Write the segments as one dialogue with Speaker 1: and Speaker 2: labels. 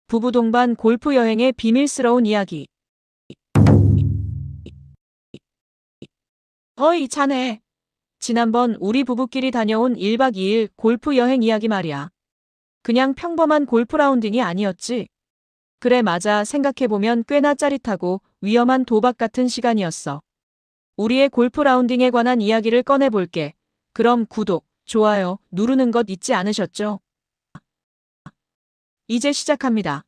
Speaker 1: 부부 동반 골프 여행의 비밀스러운 이야기. 어이, 자네. 지난번 우리 부부끼리 다녀온 1박 2일 골프 여행 이야기 말이야. 그냥 평범한 골프 라운딩이 아니었지. 그래, 맞아. 생각해보면 꽤나 짜릿하고 위험한 도박 같은 시간이었어. 우리의 골프 라운딩에 관한 이야기를 꺼내볼게. 그럼 구독, 좋아요 누르는 것 잊지 않으셨죠? 이제 시작합니다.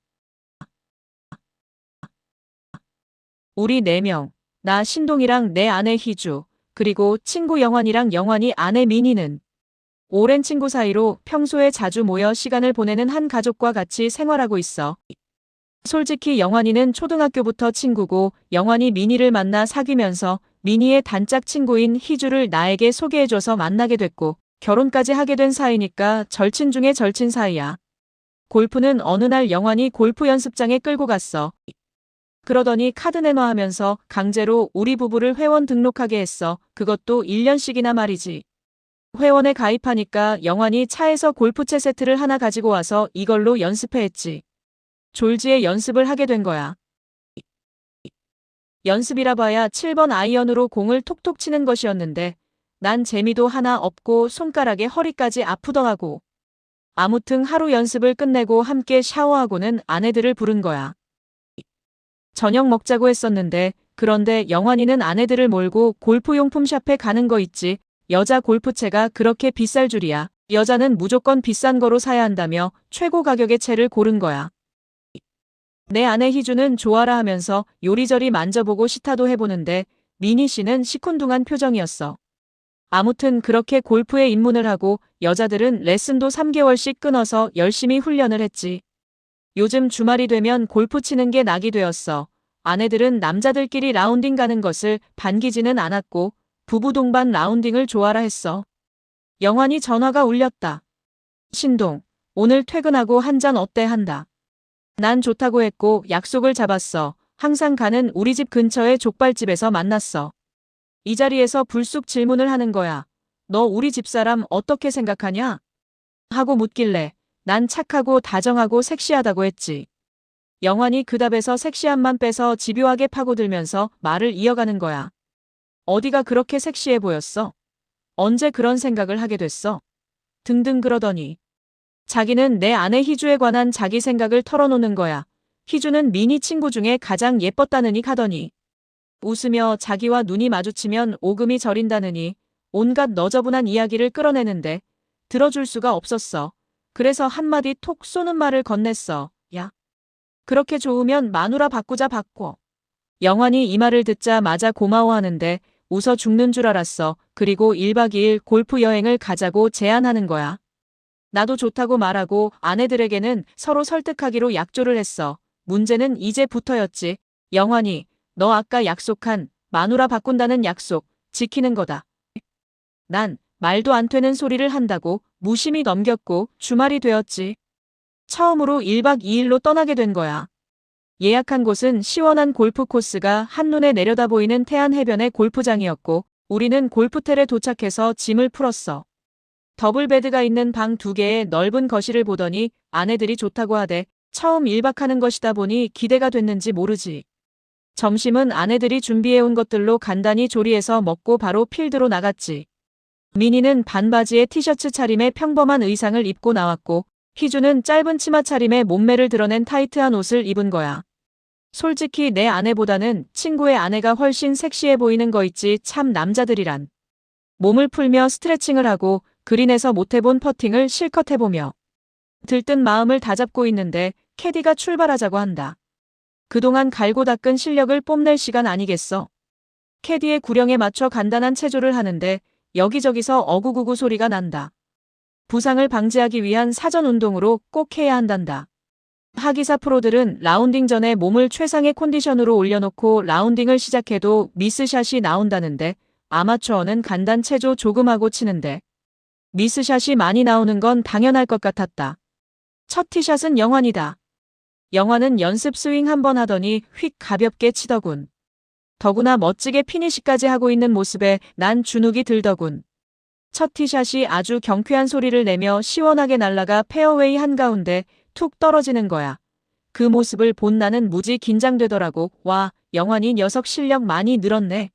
Speaker 1: 우리 4명, 나 신동이랑 내 아내 희주, 그리고 친구 영환이랑 영환이 아내 민희는 오랜 친구 사이로 평소에 자주 모여 시간을 보내는 한 가족과 같이 생활하고 있어. 솔직히 영환이는 초등학교부터 친구고 영환이 민희를 만나 사귀면서 민희의 단짝 친구인 희주를 나에게 소개해줘서 만나게 됐고 결혼까지 하게 된 사이니까 절친 중에 절친 사이야. 골프는 어느 날 영환이 골프 연습장에 끌고 갔어. 그러더니 카드 내놔 하면서 강제로 우리 부부를 회원 등록하게 했어. 그것도 1년씩이나 말이지. 회원에 가입하니까 영환이 차에서 골프채 세트를 하나 가지고 와서 이걸로 연습해 했지. 졸지에 연습을 하게 된 거야. 연습이라 봐야 7번 아이언으로 공을 톡톡 치는 것이었는데 난 재미도 하나 없고 손가락에 허리까지 아프더라고. 아무튼 하루 연습을 끝내고 함께 샤워하고는 아내들을 부른 거야. 저녁 먹자고 했었는데 그런데 영환이는 아내들을 몰고 골프용품 샵에 가는 거 있지. 여자 골프채가 그렇게 비쌀 줄이야. 여자는 무조건 비싼 거로 사야 한다며 최고 가격의 채를 고른 거야. 내 아내 희주는 좋아라 하면서 요리저리 만져보고 시타도 해보는데 민희 씨는 시큰둥한 표정이었어. 아무튼 그렇게 골프에 입문을 하고 여자들은 레슨도 3개월씩 끊어서 열심히 훈련을 했지. 요즘 주말이 되면 골프 치는 게 낙이 되었어. 아내들은 남자들끼리 라운딩 가는 것을 반기지는 않았고 부부 동반 라운딩을 좋아라 했어. 영환이 전화가 울렸다. 신동, 오늘 퇴근하고 한 잔 어때 한다. 난 좋다고 했고 약속을 잡았어. 항상 가는 우리 집 근처의 족발집에서 만났어. 이 자리에서 불쑥 질문을 하는 거야. 너 우리 집사람 어떻게 생각하냐? 하고 묻길래 난 착하고 다정하고 섹시하다고 했지. 영환이 그 답에서 섹시함만 빼서 집요하게 파고들면서 말을 이어가는 거야. 어디가 그렇게 섹시해 보였어? 언제 그런 생각을 하게 됐어? 등등 그러더니 자기는 내 아내 희주에 관한 자기 생각을 털어놓는 거야. 희주는 민희 친구 중에 가장 예뻤다느니 하더니 웃으며 자기와 눈이 마주치면 오금이 저린다느니 온갖 너저분한 이야기를 끌어내는데 들어줄 수가 없었어. 그래서 한마디 톡 쏘는 말을 건넸어. 야, 그렇게 좋으면 마누라 바꾸자 바꿔. 영환이 이 말을 듣자마자 고마워하는데 웃어 죽는 줄 알았어. 그리고 1박 2일 골프 여행을 가자고 제안하는 거야. 나도 좋다고 말하고 아내들에게는 서로 설득하기로 약조를 했어. 문제는 이제부터였지. 영환이, 너 아까 약속한 마누라 바꾼다는 약속 지키는 거다. 난 말도 안 되는 소리를 한다고 무심히 넘겼고 주말이 되었지. 처음으로 1박 2일로 떠나게 된 거야. 예약한 곳은 시원한 골프 코스가 한눈에 내려다 보이는 태안 해변의 골프장이었고 우리는 골프텔에 도착해서 짐을 풀었어. 더블 베드가 있는 방 2개의 넓은 거실을 보더니 아내들이 좋다고 하대. 처음 1박하는 것이다 보니 기대가 됐는지 모르지. 점심은 아내들이 준비해온 것들로 간단히 조리해서 먹고 바로 필드로 나갔지. 민희는 반바지에 티셔츠 차림의 평범한 의상을 입고 나왔고 희주는 짧은 치마 차림에 몸매를 드러낸 타이트한 옷을 입은 거야. 솔직히 내 아내보다는 친구의 아내가 훨씬 섹시해 보이는 거 있지. 참 남자들이란. 몸을 풀며 스트레칭을 하고 그린에서 못해본 퍼팅을 실컷 해보며 들뜬 마음을 다잡고 있는데 캐디가 출발하자고 한다. 그동안 갈고 닦은 실력을 뽐낼 시간 아니겠어. 캐디의 구령에 맞춰 간단한 체조를 하는데 여기저기서 어구구구 소리가 난다. 부상을 방지하기 위한 사전 운동으로 꼭 해야 한단다. 하기사 프로들은 라운딩 전에 몸을 최상의 컨디션으로 올려놓고 라운딩을 시작해도 미스샷이 나온다는데 아마추어는 간단 체조 조금 하고 치는데 미스샷이 많이 나오는 건 당연할 것 같았다. 첫 티샷은 영환이다. 영환은 연습 스윙 한번 하더니 휙 가볍게 치더군. 더구나 멋지게 피니시까지 하고 있는 모습에 난 주눅이 들더군. 첫 티샷이 아주 경쾌한 소리를 내며 시원하게 날아가 페어웨이 한가운데 툭 떨어지는 거야. 그 모습을 본 나는 무지 긴장되더라고. 와, 영환이 녀석 실력 많이 늘었네.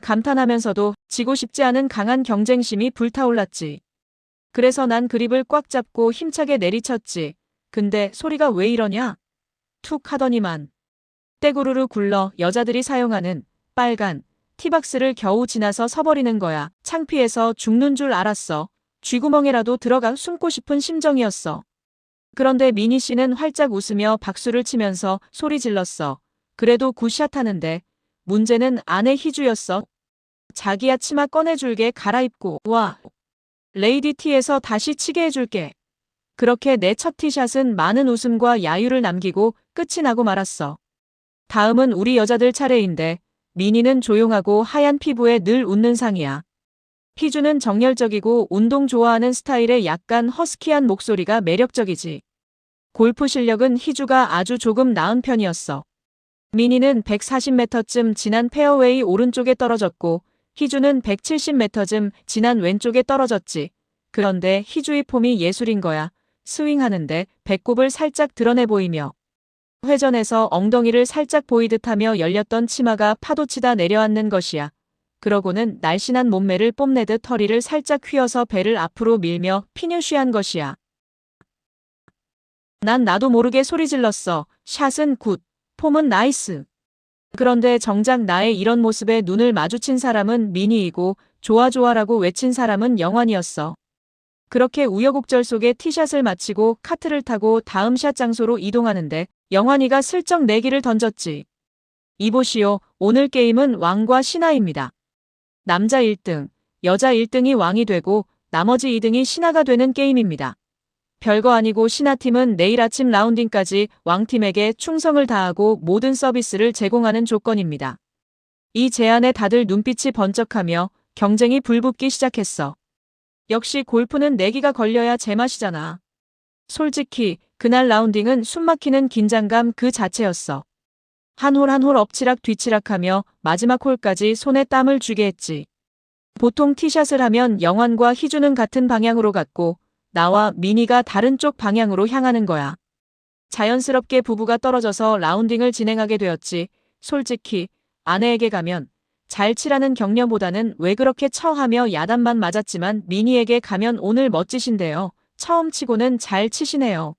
Speaker 1: 감탄하면서도 지고 싶지 않은 강한 경쟁심이 불타올랐지. 그래서 난 그립을 꽉 잡고 힘차게 내리쳤지. 근데 소리가 왜 이러냐? 툭 하더니만 떼구르르 굴러 여자들이 사용하는 빨간 티박스를 겨우 지나서 서버리는 거야. 창피해서 죽는 줄 알았어. 쥐구멍에라도 들어가 숨고 싶은 심정이었어. 그런데 미니 씨는 활짝 웃으며 박수를 치면서 소리 질렀어. 그래도 굿샷 하는데. 문제는 아내 희주였어. 자기야 치마 꺼내줄게 갈아입고 와. 레이디 티에서 다시 치게 해줄게. 그렇게 내 첫 티샷은 많은 웃음과 야유를 남기고 끝이 나고 말았어. 다음은 우리 여자들 차례인데 미니는 조용하고 하얀 피부에 늘 웃는 상이야. 희주는 정열적이고 운동 좋아하는 스타일의 약간 허스키한 목소리가 매력적이지. 골프 실력은 희주가 아주 조금 나은 편이었어. 미니는 140m쯤 지난 페어웨이 오른쪽에 떨어졌고 희주는 170m쯤 지난 왼쪽에 떨어졌지. 그런데 희주의 폼이 예술인 거야. 스윙하는데 배꼽을 살짝 드러내 보이며 회전에서 엉덩이를 살짝 보이듯 하며 열렸던 치마가 파도치다 내려앉는 것이야. 그러고는 날씬한 몸매를 뽐내듯 허리를 살짝 휘어서 배를 앞으로 밀며 피니쉬한 것이야. 난 나도 모르게 소리 질렀어. 샷은 굿, 폼은 나이스. 그런데 정작 나의 이런 모습에 눈을 마주친 사람은 미니이고 좋아 좋아라고 외친 사람은 영환이었어. 그렇게 우여곡절 속에 티샷을 마치고 카트를 타고 다음 샷 장소로 이동하는데 영환이가 슬쩍 내기를 던졌지. 이보시오. 오늘 게임은 왕과 신하입니다. 남자 1등, 여자 1등이 왕이 되고 나머지 2등이 신하가 되는 게임입니다. 별거 아니고 신하팀은 내일 아침 라운딩까지 왕팀에게 충성을 다하고 모든 서비스를 제공하는 조건입니다. 이 제안에 다들 눈빛이 번쩍하며 경쟁이 불붙기 시작했어. 역시 골프는 내기가 걸려야 제맛이잖아. 솔직히 그날 라운딩은 숨막히는 긴장감 그 자체였어. 한 홀 한 홀 엎치락 뒤치락하며 마지막 홀까지 손에 땀을 쥐게 했지. 보통 티샷을 하면 영환과 희주는 같은 방향으로 갔고 나와 미니가 다른 쪽 방향으로 향하는 거야. 자연스럽게 부부가 떨어져서 라운딩을 진행하게 되었지. 솔직히 아내에게 가면 잘 치라는 격려보다는 왜 그렇게 쳐 하며 야단만 맞았지만 미니에게 가면 오늘 멋지신데요. 처음 치고는 잘 치시네요.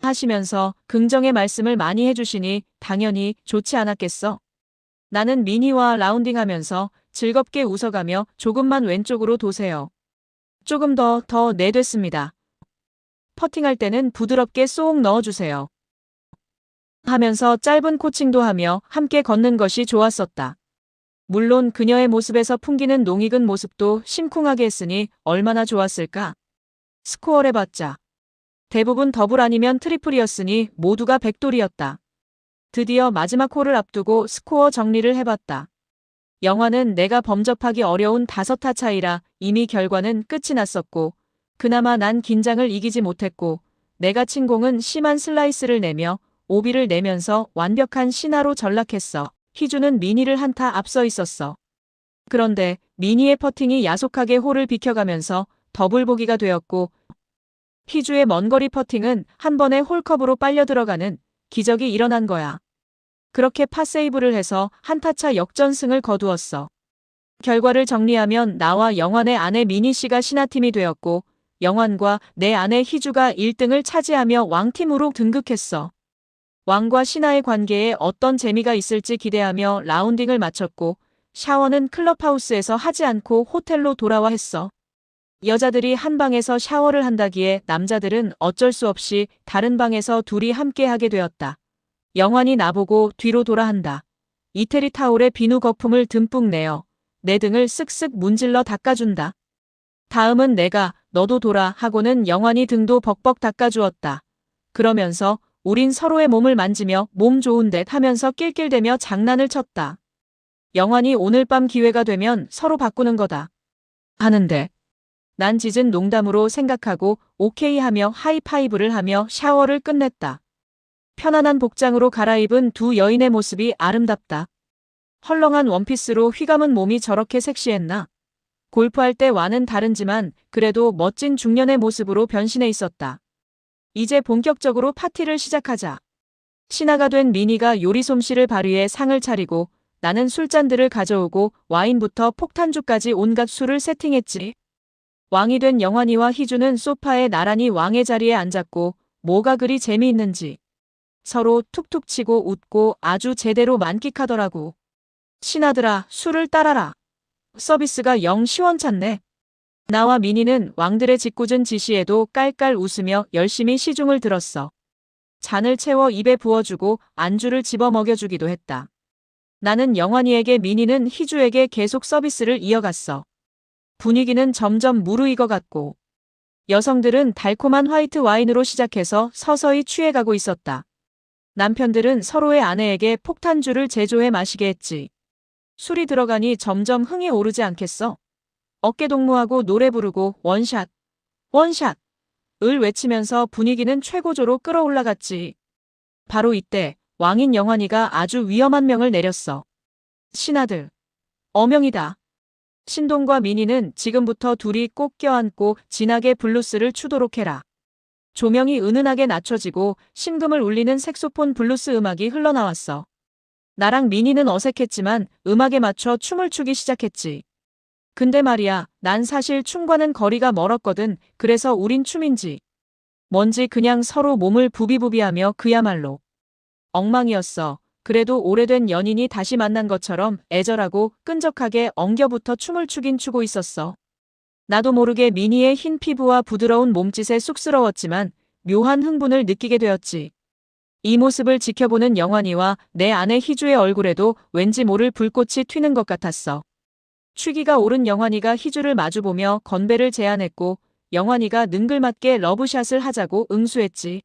Speaker 1: 하시면서 긍정의 말씀을 많이 해주시니 당연히 좋지 않았겠어. 나는 미니와 라운딩하면서 즐겁게 웃어가며 조금만 왼쪽으로 도세요. 조금 더 내됐습니다. 퍼팅할 때는 부드럽게 쏙 넣어주세요. 하면서 짧은 코칭도 하며 함께 걷는 것이 좋았었다. 물론 그녀의 모습에서 풍기는 농익은 모습도 심쿵하게 했으니 얼마나 좋았을까. 스코어를 해봤자 대부분 더블 아니면 트리플이었으니 모두가 백돌이었다. 드디어 마지막 홀을 앞두고 스코어 정리를 해봤다. 영환은 내가 범접하기 어려운 5타 차이라 이미 결과는 끝이 났었고 그나마 난 긴장을 이기지 못했고 내가 친 공은 심한 슬라이스를 내며 오비를 내면서 완벽한 신하로 전락했어. 희주는 미니를 한 타 앞서 있었어. 그런데 미니의 퍼팅이 야속하게 홀을 비켜가면서 더블 보기가 되었고 희주의 먼거리 퍼팅은 한 번에 홀컵으로 빨려 들어가는 기적이 일어난 거야. 그렇게 파세이브를 해서 한타차 역전승을 거두었어. 결과를 정리하면 나와 영환의 아내 미니 씨가 신하팀이 되었고 영환과 내 아내 희주가 1등을 차지하며 왕팀으로 등극했어. 왕과 신하의 관계에 어떤 재미가 있을지 기대하며 라운딩을 마쳤고 샤워는 클럽하우스에서 하지 않고 호텔로 돌아와 했어. 여자들이 한 방에서 샤워를 한다기에 남자들은 어쩔 수 없이 다른 방에서 둘이 함께 하게 되었다. 영환이 나보고 뒤로 돌아 한다. 이태리 타올에 비누 거품을 듬뿍 내어 내 등을 쓱쓱 문질러 닦아준다. 다음은 내가 너도 돌아 하고는 영환이 등도 벅벅 닦아주었다. 그러면서 우린 서로의 몸을 만지며 몸 좋은데 하면서 낄낄대며 장난을 쳤다. 영환이 오늘 밤 기회가 되면 서로 바꾸는 거다. 하는데 난 짖은 농담으로 생각하고 오케이 하며 하이파이브를 하며 샤워를 끝냈다. 편안한 복장으로 갈아입은 두 여인의 모습이 아름답다. 헐렁한 원피스로 휘감은 몸이 저렇게 섹시했나? 골프할 때와는 다른지만 그래도 멋진 중년의 모습으로 변신해 있었다. 이제 본격적으로 파티를 시작하자. 신하가 된 미니가 요리 솜씨를 발휘해 상을 차리고 나는 술잔들을 가져오고 와인부터 폭탄주까지 온갖 술을 세팅했지. 왕이 된 영환이와 희주는 소파에 나란히 왕의 자리에 앉았고 뭐가 그리 재미있는지 서로 툭툭 치고 웃고 아주 제대로 만끽하더라고. 신하들아, 술을 따라라. 서비스가 영 시원찮네. 나와 미니는 왕들의 짓궂은 지시에도 깔깔 웃으며 열심히 시중을 들었어. 잔을 채워 입에 부어주고 안주를 집어 먹여주기도 했다. 나는 영환이에게, 미니는 희주에게 계속 서비스를 이어갔어. 분위기는 점점 무르익어갔고 여성들은 달콤한 화이트 와인으로 시작해서 서서히 취해가고 있었다. 남편들은 서로의 아내에게 폭탄주를 제조해 마시게 했지. 술이 들어가니 점점 흥이 오르지 않겠어? 어깨동무하고 노래 부르고 원샷, 원샷 을 외치면서 분위기는 최고조로 끌어올라갔지. 바로 이때 왕인 영환이가 아주 위험한 명을 내렸어. 신하들, 어명이다. 신동과 미니는 지금부터 둘이 꼭 껴안고 진하게 블루스를 추도록 해라. 조명이 은은하게 낮춰지고 심금을 울리는 색소폰 블루스 음악이 흘러나왔어. 나랑 미니는 어색했지만 음악에 맞춰 춤을 추기 시작했지. 근데 말이야, 난 사실 춤과는 거리가 멀었거든. 그래서 우린 춤인지 뭔지 그냥 서로 몸을 부비부비하며 그야말로 엉망이었어. 그래도 오래된 연인이 다시 만난 것처럼 애절하고 끈적하게 엉겨붙어 춤을 추긴 추고 있었어. 나도 모르게 미니의 흰 피부와 부드러운 몸짓에 쑥스러웠지만 묘한 흥분을 느끼게 되었지. 이 모습을 지켜보는 영환이와 내 아내 희주의 얼굴에도 왠지 모를 불꽃이 튀는 것 같았어. 취기가 오른 영환이가 희주를 마주보며 건배를 제안했고 영환이가 능글맞게 러브샷을 하자고 응수했지.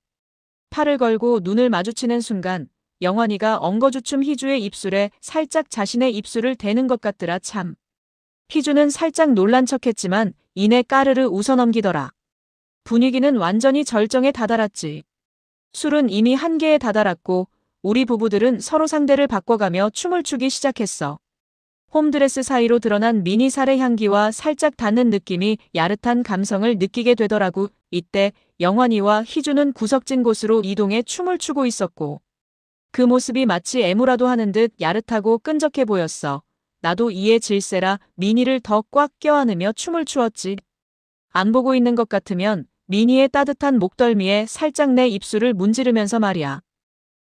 Speaker 1: 팔을 걸고 눈을 마주치는 순간 영환이가 엉거주춤 희주의 입술에 살짝 자신의 입술을 대는 것 같더라 참. 희주는 살짝 놀란 척했지만 이내 까르르 웃어넘기더라. 분위기는 완전히 절정에 다다랐지. 술은 이미 한계에 다다랐고 우리 부부들은 서로 상대를 바꿔가며 춤을 추기 시작했어. 홈드레스 사이로 드러난 미니 살의 향기와 살짝 닿는 느낌이 야릇한 감성을 느끼게 되더라고. 이때 영환이와 희주는 구석진 곳으로 이동해 춤을 추고 있었고 그 모습이 마치 애무라도 하는 듯 야릇하고 끈적해 보였어. 나도 이에 질세라 미니를 더 꽉 껴안으며 춤을 추었지. 안 보고 있는 것 같으면 미니의 따뜻한 목덜미에 살짝 내 입술을 문지르면서 말이야.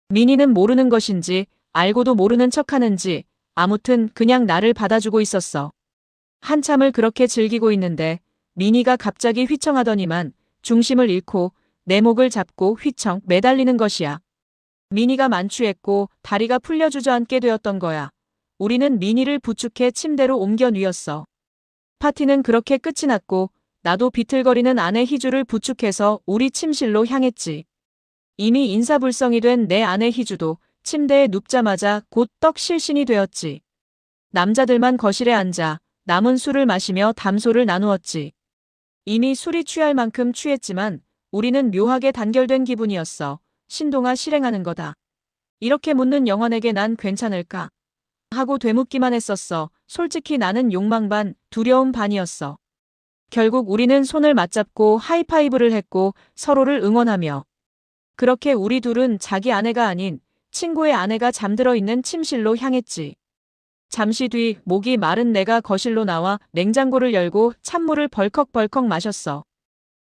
Speaker 1: 미니는 모르는 것인지 알고도 모르는 척하는지 아무튼 그냥 나를 받아주고 있었어. 한참을 그렇게 즐기고 있는데 미니가 갑자기 휘청하더니만 중심을 잃고 내 목을 잡고 휘청 매달리는 것이야. 미니가 만취했고 다리가 풀려 주저앉게 되었던 거야. 우리는 미니를 부축해 침대로 옮겨 뉘었어. 파티는 그렇게 끝이 났고 나도 비틀거리는 아내 희주를 부축해서 우리 침실로 향했지. 이미 인사불성이 된 내 아내 희주도 침대에 눕자마자 곧 떡 실신이 되었지. 남자들만 거실에 앉아 남은 술을 마시며 담소를 나누었지. 이미 술이 취할 만큼 취했지만 우리는 묘하게 단결된 기분이었어. 신동아, 실행하는 거다. 이렇게 묻는 영환에게 난 괜찮을까? 하고 되묻기만 했었어. 솔직히 나는 욕망 반, 두려움 반이었어. 결국 우리는 손을 맞잡고 하이파이브를 했고 서로를 응원하며 그렇게 우리 둘은 자기 아내가 아닌 친구의 아내가 잠들어 있는 침실로 향했지. 잠시 뒤 목이 마른 내가 거실로 나와 냉장고를 열고 찬물을 벌컥벌컥 마셨어.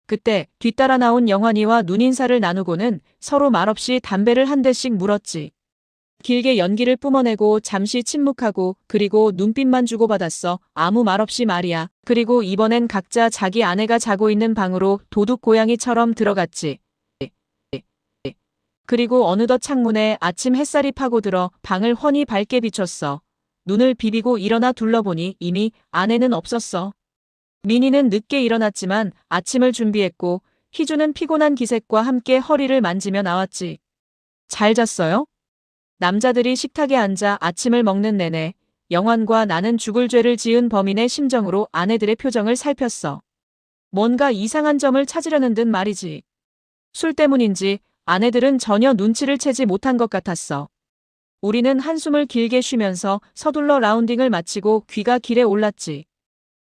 Speaker 1: 그때 뒤따라 나온 영환이와 눈인사를 나누고는 서로 말없이 담배를 한 대씩 물었지. 길게 연기를 뿜어내고 잠시 침묵하고 그리고 눈빛만 주고받았어. 아무 말 없이 말이야. 그리고 이번엔 각자 자기 아내가 자고 있는 방으로 도둑 고양이처럼 들어갔지. 그리고 어느덧 창문에 아침 햇살이 파고들어 방을 훤히 밝게 비췄어. 눈을 비비고 일어나 둘러보니 이미 아내는 없었어. 미니는 늦게 일어났지만 아침을 준비했고 희주는 피곤한 기색과 함께 허리를 만지며 나왔지. 잘 잤어요? 남자들이 식탁에 앉아 아침을 먹는 내내 영환과 나는 죽을 죄를 지은 범인의 심정으로 아내들의 표정을 살폈어. 뭔가 이상한 점을 찾으려는 듯 말이지. 술 때문인지 아내들은 전혀 눈치를 채지 못한 것 같았어. 우리는 한숨을 길게 쉬면서 서둘러 라운딩을 마치고 귀가 길에 올랐지.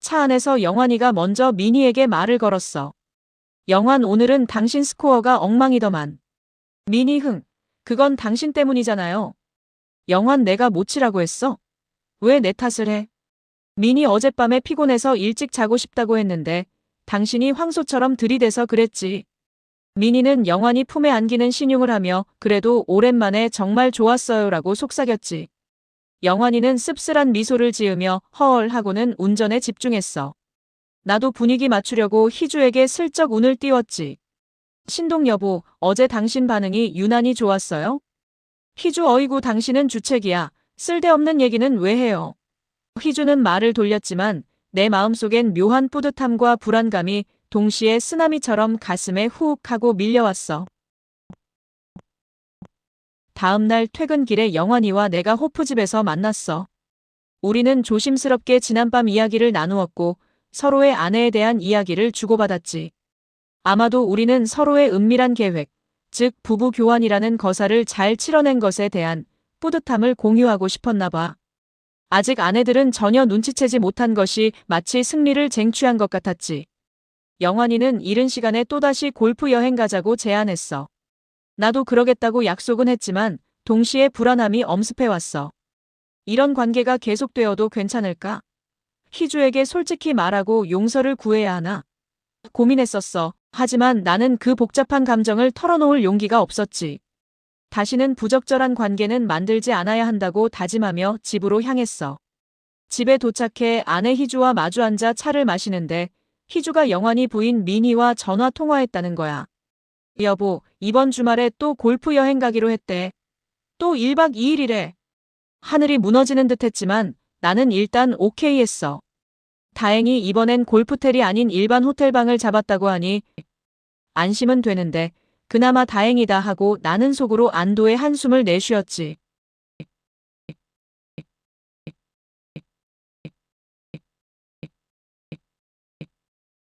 Speaker 1: 차 안에서 영환이가 먼저 미니에게 말을 걸었어. 영환, 오늘은 당신 스코어가 엉망이더만. 미니 흥. 그건 당신 때문이잖아요. 영환 내가 못 치라고 했어? 왜 내 탓을 해? 민이 어젯밤에 피곤해서 일찍 자고 싶다고 했는데 당신이 황소처럼 들이대서 그랬지. 민이는 영환이 품에 안기는 신용을 하며 그래도 오랜만에 정말 좋았어요라고 속삭였지. 영환이는 씁쓸한 미소를 지으며 허얼 하고는 운전에 집중했어. 나도 분위기 맞추려고 희주에게 슬쩍 운을 띄웠지. 신동 여보, 어제 당신 반응이 유난히 좋았어요? 희주 어이구 당신은 주책이야. 쓸데없는 얘기는 왜 해요? 희주는 말을 돌렸지만 내 마음속엔 묘한 뿌듯함과 불안감이 동시에 쓰나미처럼 가슴에 후욱 하고 밀려왔어. 다음 날 퇴근길에 영환이와 내가 호프집에서 만났어. 우리는 조심스럽게 지난밤 이야기를 나누었고 서로의 아내에 대한 이야기를 주고받았지. 아마도 우리는 서로의 은밀한 계획, 즉 부부 교환이라는 거사를 잘 치러낸 것에 대한 뿌듯함을 공유하고 싶었나 봐. 아직 아내들은 전혀 눈치채지 못한 것이 마치 승리를 쟁취한 것 같았지. 영환이는 이른 시간에 또다시 골프 여행 가자고 제안했어. 나도 그러겠다고 약속은 했지만 동시에 불안함이 엄습해왔어. 이런 관계가 계속되어도 괜찮을까? 희주에게 솔직히 말하고 용서를 구해야 하나? 고민했었어. 하지만 나는 그 복잡한 감정을 털어놓을 용기가 없었지. 다시는 부적절한 관계는 만들지 않아야 한다고 다짐하며 집으로 향했어. 집에 도착해 아내 희주와 마주 앉아 차를 마시는데 희주가 영환이 부인 민희와 전화 통화했다는 거야. 여보, 이번 주말에 또 골프 여행 가기로 했대. 또 1박 2일이래. 하늘이 무너지는 듯 했지만 나는 일단 오케이 했어. 다행히 이번엔 골프텔이 아닌 일반 호텔방을 잡았다고 하니 안심은 되는데 그나마 다행이다 하고 나는 속으로 안도의 한숨을 내쉬었지.